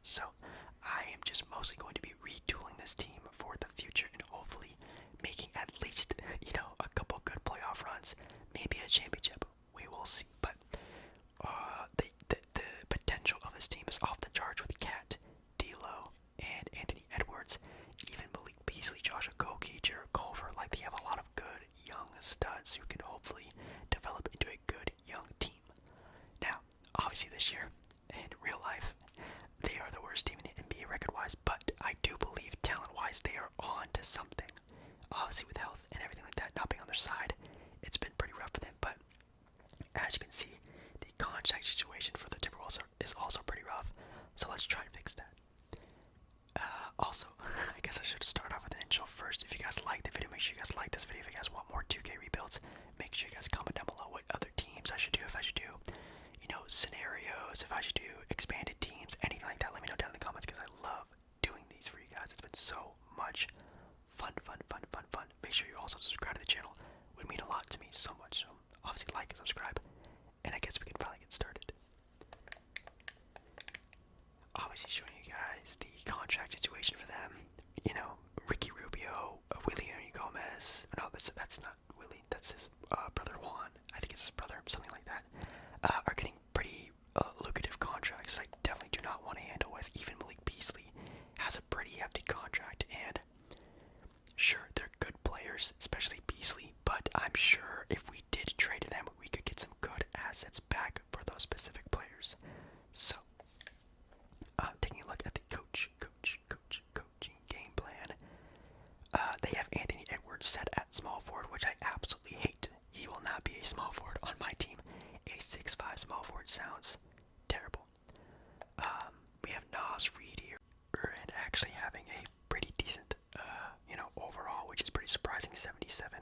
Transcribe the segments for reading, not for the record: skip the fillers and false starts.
So I am just mostly going to be retooling this team for the future and hopefully making at least, a couple good playoff runs, maybe a championship. We will see. But the potential of this team is off the charts with Cat, D'Lo, and Anthony Edwards, even Malik Beasley, Josh Okogie, Jared Culver. Like, they have a lot of good young studs who can hopefully develop into a good young team. Now, obviously this year, in real life, they are the worst team in the NBA record-wise, but I do believe talent-wise they are on to something. Obviously with health and everything like that not being on their side, it's been pretty rough for them, but as you can see, the contract situation for the Timberwolves is also pretty rough, so let's try and fix that. Also, I guess I should start off with an intro first. If you guys like the video, make sure you guys like this video. If you guys want more 2K rebuilds, make sure you guys comment down below what other teams I should do, if I should do, scenarios, if I should do expanded teams, anything like that. Let me know down in the comments because I love doing these for you guys. It's been so much fun. Make sure you also subscribe to the channel. It would mean a lot to me, so much. So obviously like and subscribe, and I guess we can finally get started. Obviously showing you guys the contract situation for them. Ricky Rubio, Willie Gomez. No, that's not Willie. That's his brother Juan. I think it's his brother, something like that. Are getting pretty lucrative contracts that I definitely do not want to handle with. Even Malik Beasley has a pretty hefty contract, and sure, they're good players, especially Beasley, but I'm sure if we did trade them, we could get some good assets back for those specific players. So, taking a look at the coaching game plan. They have Anthony Edwards set at small forward, which I absolutely hate. He will not be a small forward on my team. A 6'5" small forward sounds terrible. We have Nas Reed here, and actually having a pretty decent, overall, which is pretty surprising, 77.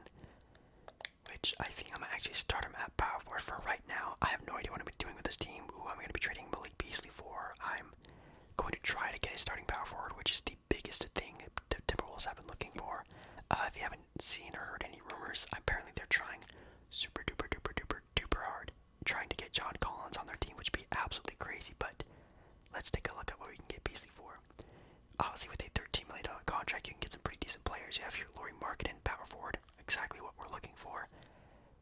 Which I think I'm gonna actually start him at power forward for right now. I have no idea what I'm gonna be doing with this team. Who I'm gonna be trading Malik Beasley for. I'm going to try to get a starting power forward, which is the biggest thing the Timberwolves have been looking for. If you haven't seen or heard any rumors, apparently they're trying super duper hard, trying to get John Collins on their team, which would be absolutely crazy. But let's take a look at what we can get Beasley for. Obviously, with a $13 million contract, you can get some pretty decent players. You have your Lauri Markkanen, power forward, exactly what we're looking for,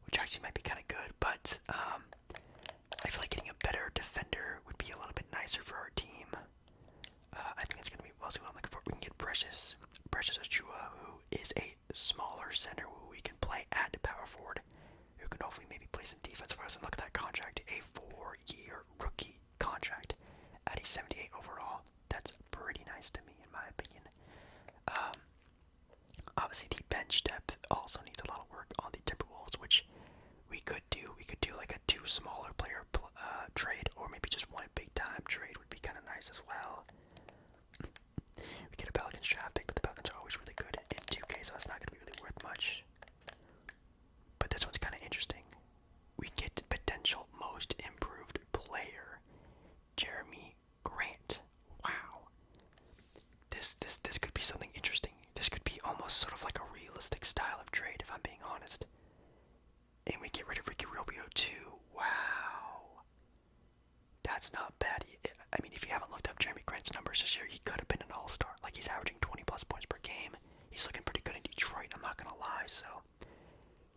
which actually might be kind of good. But I feel like getting a better defender would be a little bit nicer for our team. I think it's going to be mostly what I'm looking for. We can get Precious Achua, who is a smaller center who we can play at power forward, who can hopefully maybe play some defense for us. And look at that contract, a 4-year rookie contract at a 78 overall. That's pretty nice to me, in my opinion. Obviously, the bench depth also needs a lot of work on the Timberwolves, which we could do. We could do like a 2 smaller player trade, or maybe just 1 big time trade would be kind of nice as well. We get a Pelicans draft pick, but the Pelicans are always really good in 2K, so that's not going to be really worth much. But this one's kind of interesting. We get potential most improved player, Jeremy Grant. Wow. This could be something interesting. This could be almost sort of like a realistic style of trade, if I'm being honest. And we get rid of Ricky Rubio too. Wow. That's not bad. I mean, if you haven't looked up Jeremy Grant's numbers this year, he could have been an all-star. Like, he's averaging 20 plus points per game. He's looking pretty good in Detroit, I'm not gonna lie, so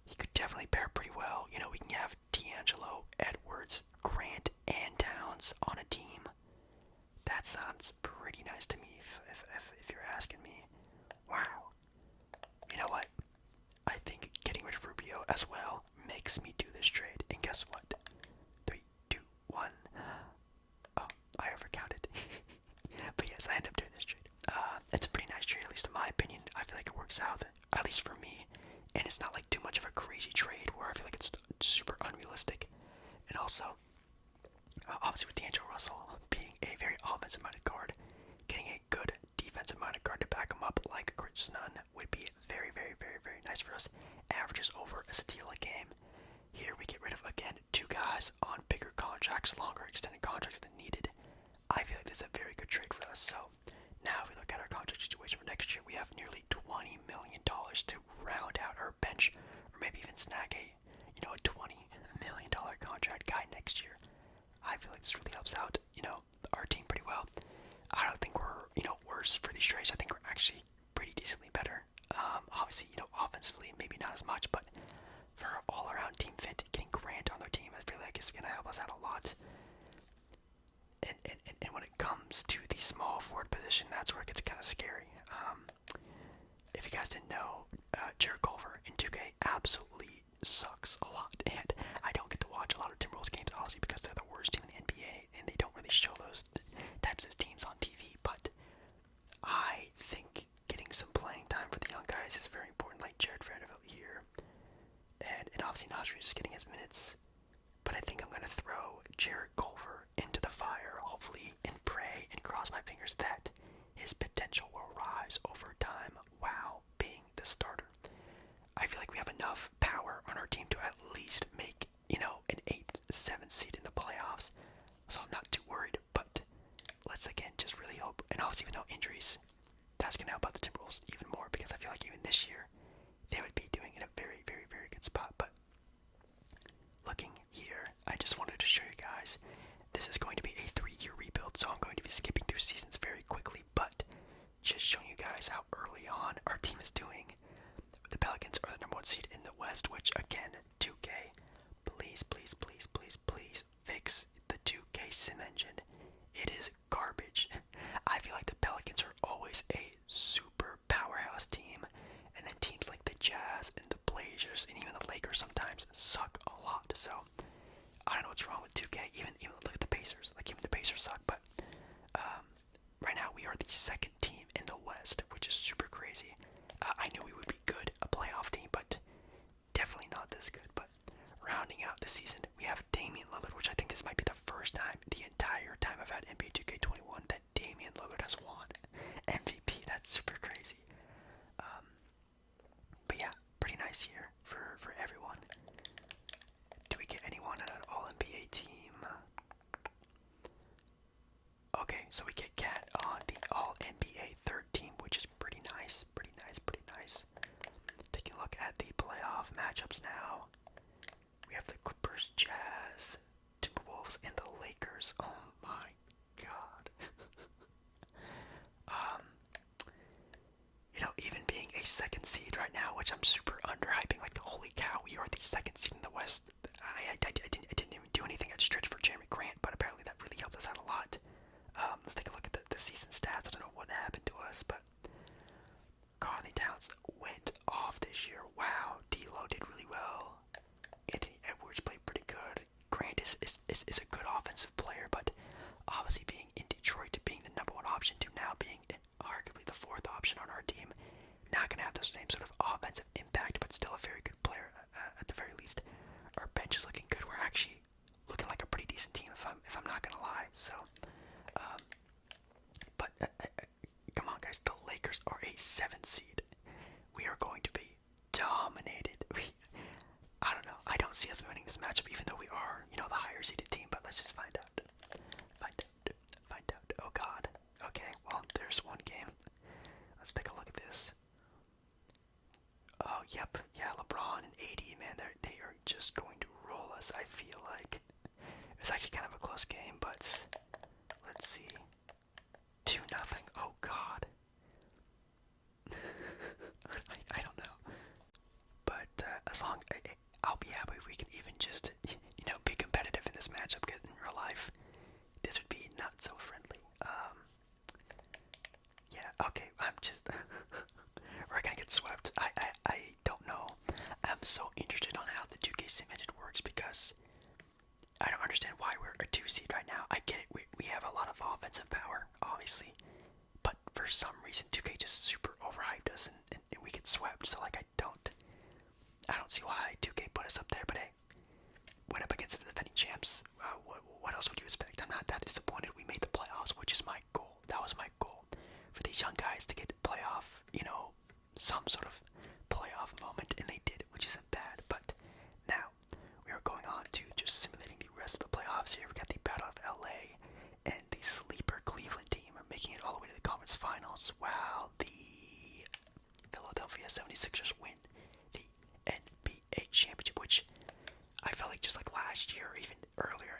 he could definitely pair pretty well. We can have D'Angelo, Edwards, Grant, and Towns on a team. That sounds pretty nice to me, if you're asking me. Wow. You know what? I think getting rid of Rubio as well makes me do this trade. And guess what? 3, 2, 1. Oh, I overcounted. But yes, I end up doing this trade. It's a pretty nice trade, at least in my opinion. I feel like it works out, at least for me. And it's not like too much of a crazy trade where I feel like it's super unrealistic. And also, obviously with D'Angelo Russell being a very offensive-minded guard, getting a good defensive-minded guard to back him up like Chris Nunn would be very nice for us. Averages over a steal a game. Here we get rid of, again, 2 guys on bigger contracts, longer extended contracts than needed. I feel like this is a very good trade for us. So now if we look at our contract situation for next year, we have nearly $20 million to round out our bench, or maybe even snag a $20 million contract guy next year. I feel like this really helps out, our team pretty well. I comes to the small forward position, that's where it gets kind of scary. If you guys didn't know, Jared Culver in 2K absolutely sucks a lot, and I don't get to watch a lot of Timberwolves games, obviously, because they're the worst team in the NBA, and they don't really show those types of teams on TV, but I think getting some playing time for the young guys is very important, like Jared Vanderbilt here, and obviously Nasri is getting his minutes, but I think I'm going to throw Jared Culver into the fire, hopefully, and pray and cross my fingers that his potential will rise over time while being the starter. I feel like we have enough power on our team to at least make, an 8th, 7th seed in the playoffs, so I'm not too worried, but let's again just really hope, and obviously with no injuries, that's going to help out the Timberwolves even more, because I feel like even this year, they would be doing in a very, very, very good spot, but looking here, I just wanted to show you guys, this is going to be a 3-year rebuild, so I'm going to be skipping through seasons very quickly, but just showing you guys how early on our team is doing. The Pelicans are the number 1 seed in the West, which again, 2K, please, please, please, please, please fix the 2K sim engine. It is garbage. I feel like the Pelicans are always a super powerhouse team, and then teams like the Jazz and the Blazers and even the Lakers sometimes suck a lot. So I don't know what's wrong with 2K. Even look at the Pacers. Like even the Pacers suck, but right now we are the 2nd team in the West, which is super crazy. I knew we would be good, a playoff team, but definitely not this good. But rounding out the season, we have Damian Lillard, which I think this might be the first time the entire time I've had NBA2K21 that Damian Lillard has won MVP. That's super crazy. But yeah, pretty nice year for everyone. Do we get anyone on an All-NBA team? Okay, so we get Cat on the All-NBA 3rd team, which is pretty nice, pretty nice, pretty nice. Taking a look at the playoff matchups now. We have the Clippers, Jazz, Timberwolves, and the Lakers. Oh my god. Even being a 2nd seed right now, which I'm super underhyping, like holy cow, we are the 2nd seed in the West. I didn't even do anything. I just traded for Jeremy Grant, but apparently that really helped us out a lot. Let's take a look at the season stats. I don't know what happened to us, but Carly Towns went off this year. Wow, D'Lo did really well. Anthony Edwards played pretty good. Grant is a good offensive player, but obviously being in Detroit, being the number 1 option, to now being arguably the 4th option on our team, not going to have the same sort of offensive impact, but still a very good player at the very least. Our bench is looking good. We're actually looking like a pretty decent team, if I'm not going to lie. So, but come on, guys, the Lakers are a 7th seed. We are going to be dominated. I don't know. I don't see us winning this matchup, even though we are, the higher seeded team. But let's just find out. Find out. Oh God. Okay. Well, there's one game. Let's take a look at this. Oh, yep. Yeah, LeBron and AD, man, they are just going to roll us. I feel like it's actually kind of a close game, but let's see. 2-0. Oh God. I don't know. But as long I'll be happy if we can even just be competitive in this matchup, because in real life this would be not so friendly. Yeah. Okay. I'm just we're gonna get swept. I don't know. I'm so interested on how the 2K sim engine works, because I don't understand why we're a 2 seed right now. I get it. We have a lot of offensive power, obviously, but for some reason 2K just super overhyped us and we get swept. So like I don't see why 2K put us up there. But hey, went up against the defending champs. What else would you expect? I'm not that disappointed. We made the playoffs, which is my goal. That was my goal, for these young guys to get playoff, some sort of playoff moment, and they did, which isn't bad. But now we are going on to just simulating the rest of the playoffs here. We got the Battle of LA and the sleeper Cleveland team are making it all the way to the conference finals, while the Philadelphia 76ers win the NBA championship, which I felt like just like last year or even earlier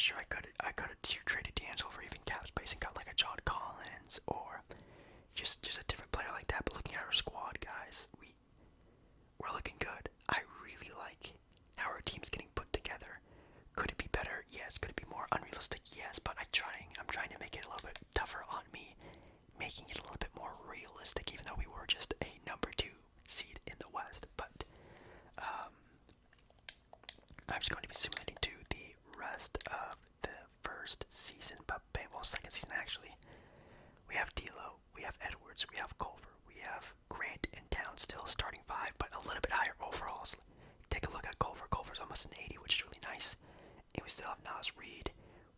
sure, I could have traded D'Angelo for even cap space and got like a John Collins or just a different player like that. But looking at our squad, guys, we're looking good. I really like how our team's getting put together. Could it be better? Yes. Could it be more unrealistic? Yes. But I'm trying to make it a little bit tougher on me, making it a little bit more realistic, even though we were just a number 2 seed in the West. But I'm just going to be simulating to the rest of the first season, but well, second season actually. We have D'Lo, we have Edwards, we have Culver, we have Grant and Town still starting 5, but a little bit higher overalls. Take a look at Culver. Culver's almost an 80, which is really nice. And we still have Nas Reed.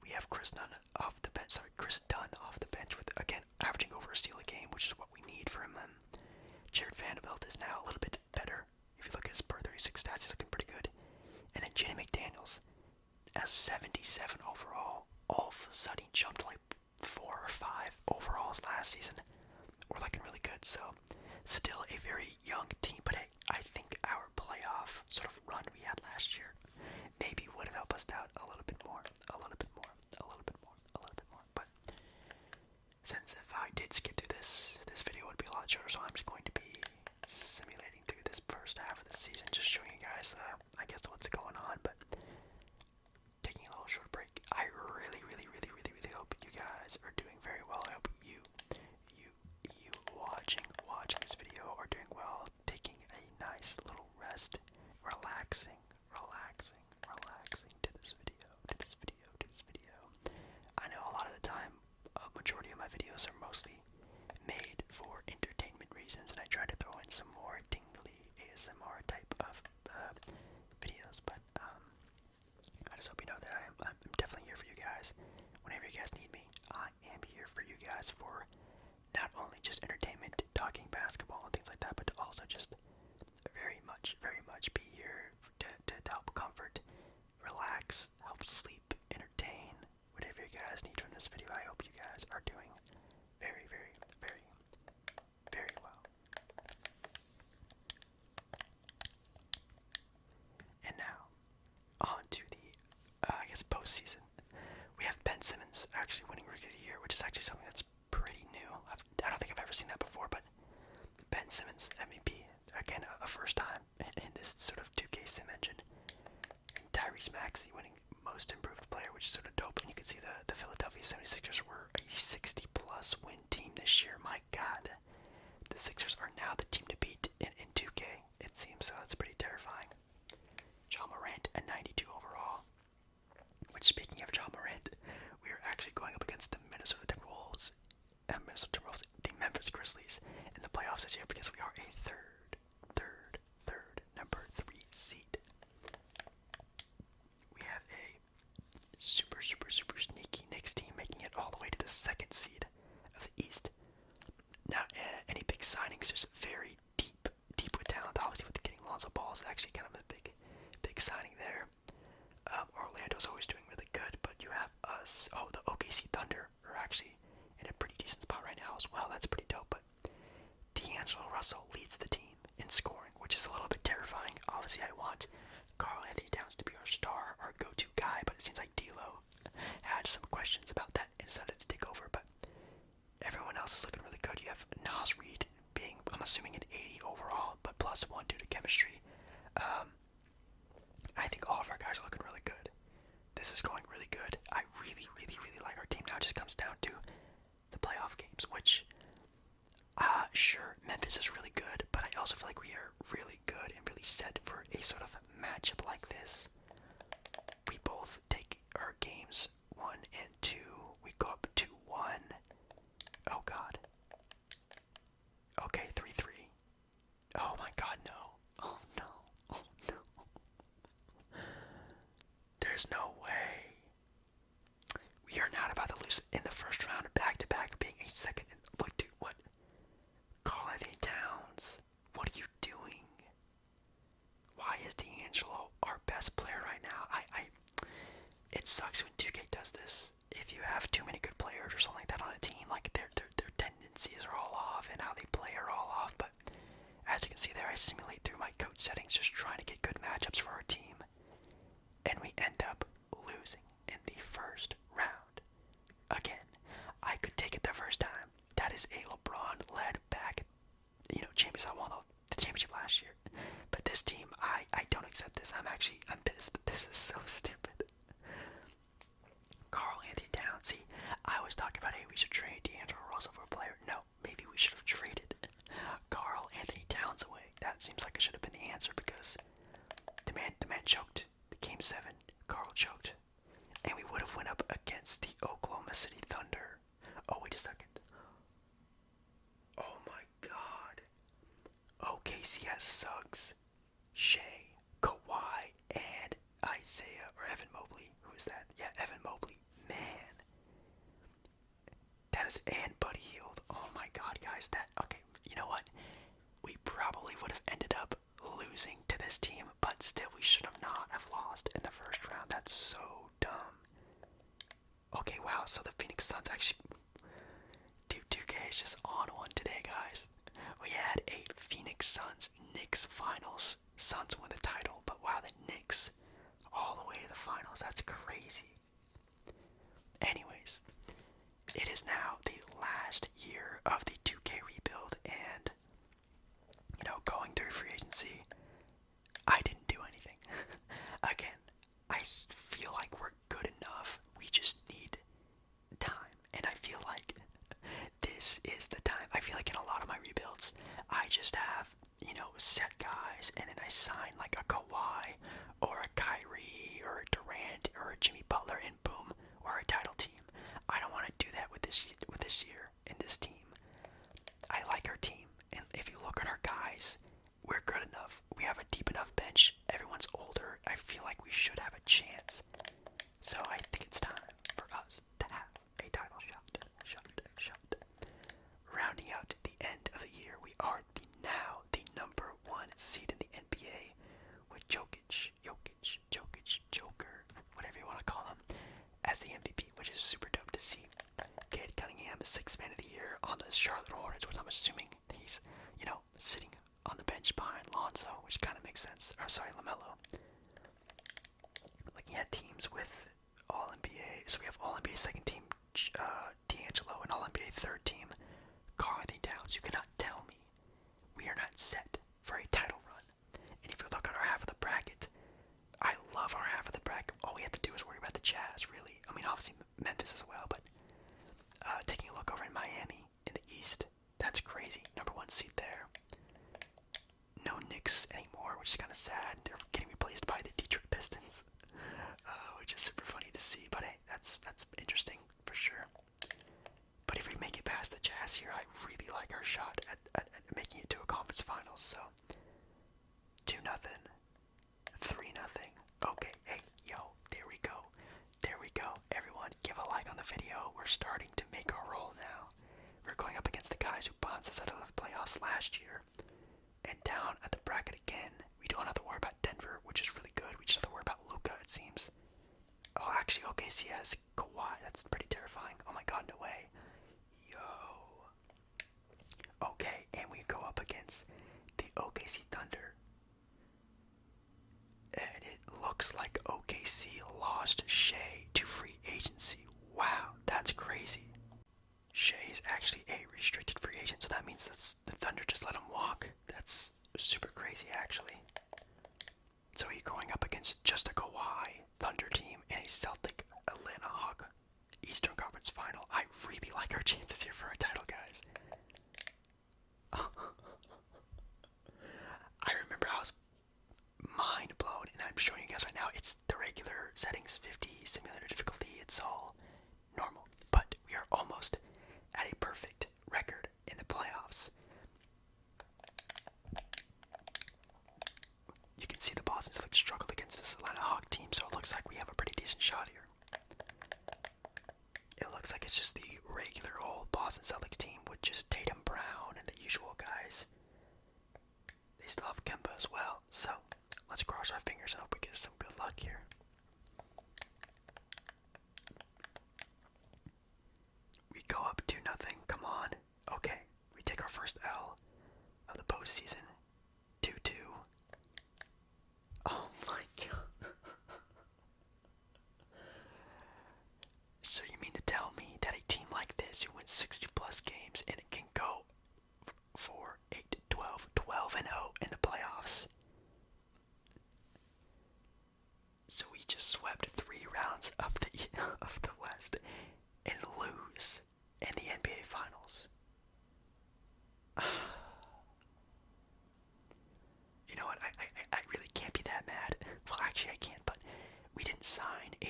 We have Chris Dunn off the bench with, again, averaging over a steal a game, which is what we need for him. Jared Vanderbilt is now a little bit better. If you look at his per 36 stats, he's looking pretty good. And then Jenny McDaniels as 77 overall. All of a sudden jumped like 4 or 5 overalls last season. We're looking really good. So still a very young team, but hey, I think our playoff sort of run we had last year maybe would have helped us out a little bit more. But since if I did skip through this video would be a lot shorter, so I'm just going to be simulating through this first half of the season, just showing you guys, I guess, what's going on, but taking a little short break. I really hope you guys are doing very well. I hope you watching this video are doing well, taking a nice little rest, relaxing to this video. I know a lot of the time, a majority of my videos are mostly made for entertainment reasons, and I try to throw in some more tingly ASMR type of videos, but I just hope you know that I'm definitely here for you guys. Whenever you guys need me, I am here for you guys for not only just entertainment, talking basketball and things like that, but to also just very much be here to help comfort, relax, help sleep, entertain, whatever you guys need from this video. I hope you guys are doing very well. And now, on to the, I guess, postseason. We have Ben Simmons actually winning Rookie of the Year, which is actually something that's pretty new. I don't think I've ever seen that before, but Ben Simmons, MVP, again, a first time in this sort of 2K sim engine. And Tyrese Maxey winning Most Improved Player, which is sort of dope. And you can see the Philadelphia 76ers were a 60-plus win team this year. My God, the Sixers are now the team to beat in 2K, it seems, so that's pretty terrifying. John Morant, a 92 overall. Which, speaking of John Morant, we are actually going up against the Minnesota Timberwolves, the Memphis Grizzlies in the playoffs this year, because we are a third, number 3 seed. We have a super sneaky Knicks team making it all the way to the 2nd seed of the East. Now, any big signings, just very deep with talent. Obviously, with getting Lonzo Ball is actually kind of a big signing there. Orlando's always doing really good, but you have us. Oh, the OKC Thunder are actually in a pretty decent spot right now as well. That's pretty dope. But D'Angelo Russell leads the team in scoring, which is a little bit terrifying. Obviously, I want Karl Anthony Towns to be our star, our go-to guy, but it seems like D'Lo had some questions about that and decided to take over. But everyone else is looking really good. You have Nas Reed being, I'm assuming, an 80 overall, but +1 due to chemistry. I think all of our guys are looking really good. This is going really good. I really like our team. Now it just comes down to the playoff games, which, sure, Memphis is really good, but I also feel like we are really good and really set for a sort of matchup like this. We both take our games 1 and 2. We go up 2-1. Oh, God. Okay, 3-3. Oh, my God, no. Oh, no. Oh, no. There's no way. We are not about to lose in the first round back-to-back, being a second. Look, dude, what? Karl Anthony Towns, what are you doing? Why is D'Angelo our best player right now? It sucks when 2K does this. If you have too many good players or something like that on a team, like their tendencies are all off and how they play are all off. But as you can see there, I simulate through my coach settings, just trying to get good matchups for our team. And we end up losing in the is a LeBron-led back, champions that won the championship last year. But this team, I don't accept this. I'm pissed. This is so stupid. Karl Anthony Towns. See, I was talking about, hey, we should trade D'Angelo Russell for a player. No, maybe we should have traded Karl Anthony Towns away. That seems like it should have been the answer because the man choked. Game 7, Karl choked. And we would have went up against the Oklahoma City Thunder. Oh, wait a second. Oh my god. OKC has Suggs, Shea, Kawhi, and Isaiah, or Evan Mobley. Who is that? Yeah, Evan Mobley. Man. That is, and Buddy Hield. Oh my god, guys. Okay, you know what? We probably would have ended up losing to this team, but still we should have not have lost in the first round. That's so dumb. Okay, wow, so the Phoenix Suns actually... Dude, 2K is just on one today, guys. We had a Phoenix Suns-Knicks finals. Suns won the title, but wow, the Knicks all the way to the finals. That's crazy. Anyways, it is now the last year of the 2K rebuild, and going through free agency, I didn't do anything. Again, I feel like we're good enough. We just need time. And I feel like this is the time. I feel like in a lot of my rebuilds, I just have, set guys, and then I sign like a Kawhi, or a Kyrie, or a Durant, or a Jimmy Butler, and boom, we're a title team. I don't want to do that with this year, in this team. I like our team. And if you look at our guys, we're good enough. We have a deep enough bench. Everyone's older. I feel like we should have a chance. So I think it's time for us to have a title shot. Rounding out the end of the year, we are now the number 1 seed in the NBA with Joker, whatever you want to call him, as the MVP, which is super dope to see. Cade Cunningham is 6th man of the year on the Charlotte Hornets, which I'm assuming he's, sitting on the bench behind Lonzo, which kind of makes sense. Or sorry, LaMelo. Looking at teams with All-NBA, so we have All-NBA second team, D'Angelo, and All-NBA third team, Karl Anthony Towns. You cannot tell me we are not set for a title run. And if you look at our half of the bracket, I love our half of the bracket. All we have to do is worry about the Jazz, really. I mean, obviously Memphis as well, but taking a look over in Miami in the East, that's crazy. Number 1 seed there. No Knicks anymore, which is kind of sad. They're getting replaced by the Detroit Pistons, which is super funny to see. But hey, that's interesting for sure. But if we make it past the Jazz here, I really like our shot at making it to a conference finals. So 2-0, 3-0. Okay, hey, yo, there we go. Everyone, give a like on the video. We're starting to make our roll now. We're going up against the guys who bounced us out of the playoffs last year. And down at the bracket again, we don't have to worry about Denver, which is really good. We just have to worry about Luka, it seems. Oh, actually, OKC has Kawhi. That's pretty terrifying. Oh my god, no way. Yo. Okay, and we go up against the OKC Thunder. And it looks like OKC lost Shea to free agency. Wow, that's crazy. Shea is actually a restricted free agent, so that means the Thunder just let him walk. That's super crazy, actually. So he's going up against just a Kawhi Thunder team in a Celtic Atlanta Hawk Eastern Conference final. I really like our chances here for a title, guys. I remember I was mind blown, and I'm showing you guys right now. It's the regular settings, 50 simulator difficulty. It's all normal, but we are almost at a perfect record in the playoffs. You can see the Boston Celtics struggled against this Atlanta Hawk team, so it looks like we have a pretty decent shot here. It looks like it's just the regular old Boston Celtics team with just Tatum, Brown, and the usual guys. They still have Kemba as well, so let's cross our fingers and hope we get some good luck here. We go up 2-0, come on. Okay, we take our first L of the postseason. 2-2. Oh my god. So you mean to tell me that a team like this who wins 60 plus games and it can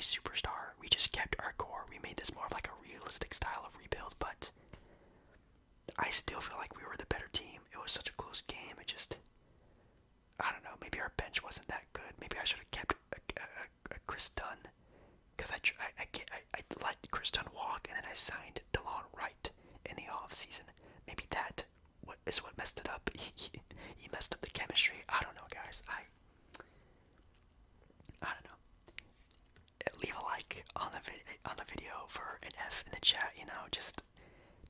superstar. We just kept our core. We made this more of like a realistic style of rebuild, but I still feel like we were the better team. It was such a close game. It just, I don't know. Maybe our bench wasn't that good. Maybe I should have kept a Chris Dunn, because I let Chris Dunn walk, and then I signed DeLon Wright in the off season. Maybe that is what messed it up. He messed up the chemistry. I don't know, guys. I don't know. Leave a like on the video for an F in the chat. You know, just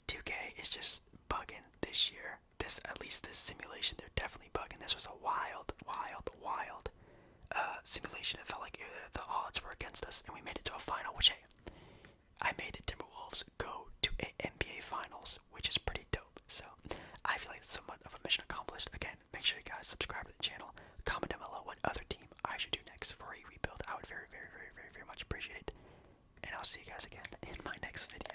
2K is just bugging this year. At least this simulation, they're definitely bugging. This was a wild simulation. It felt like the odds were against us, and we made it to a final. Which, hey, I made the Timberwolves go to an NBA Finals, which is pretty dope. So I feel like it's somewhat of a mission accomplished. Again, make sure you guys subscribe to the channel. Comment down below what other team I should do next for a rebuild. I would very much appreciate it. And I'll see you guys again in my next video.